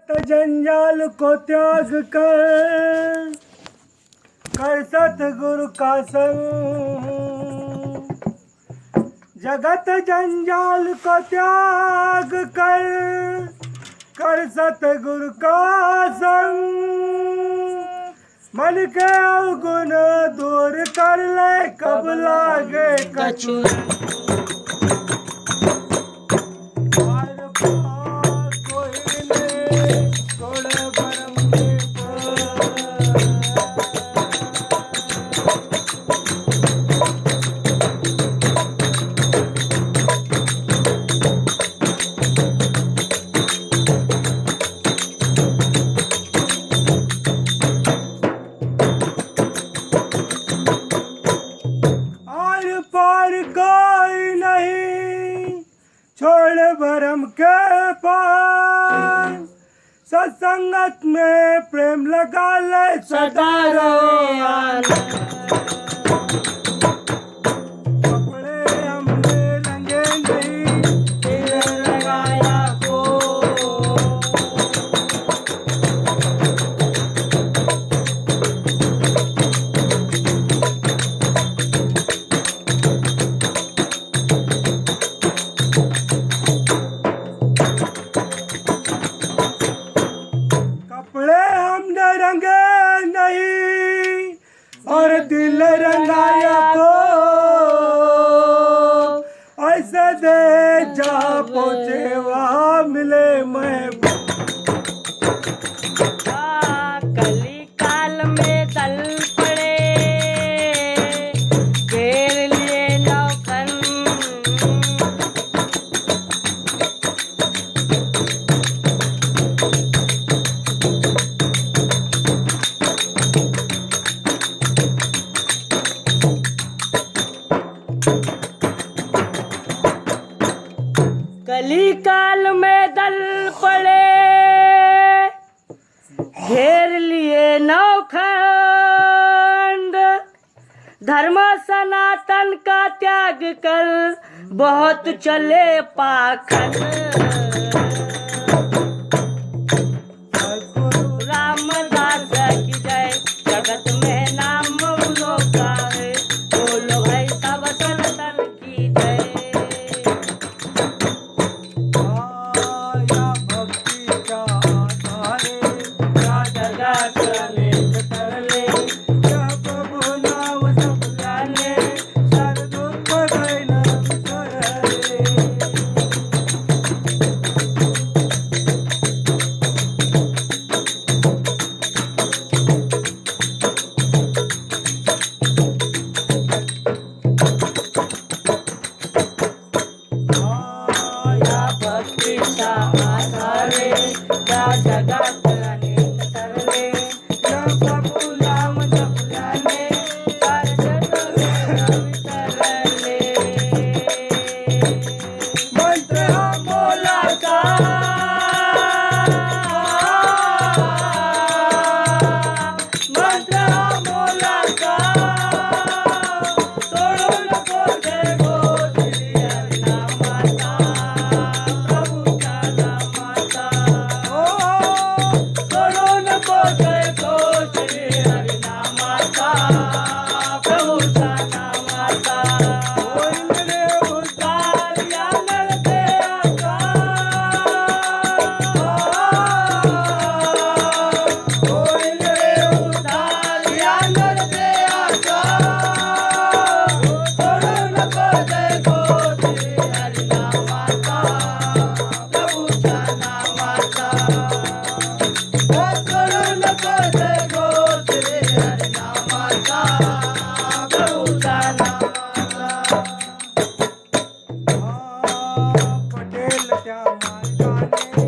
जंजाल को त्याग कर सतगुरु का संग। जगत जंजाल को त्याग कर सतगुरु का संग। मन के अवगुण दूर कर ले कब लागे कछु। कोई नहीं छोड़ भरम के पार। सत्संगत में प्रेम लगा ले सदा रहो। कपड़े हमने रंगे नहीं तिलक लगाया को। रंगे नहीं और दिल रंगाया को। ऐसे दे जा पहुँचे वहाँ मिले मैं। कली काल में दल पड़े घेर लिए नौकन। कली काल में दल पड़े घेर लिए नौखंड। धर्म सनातन का त्याग कर बहुत चले पाखंड। रामदास की जय जगत में नाम उनका है। बोलो भाई सब सनातन की जय। जगत अनेक तरले प्रभु नाम जपलाने कर तरले। मंत्र मोला का मंत्र मोला का तोड़ो नको देखो श्री हरि नाम माता प्रभु का नाम माता। पटेल त्या मार्गाने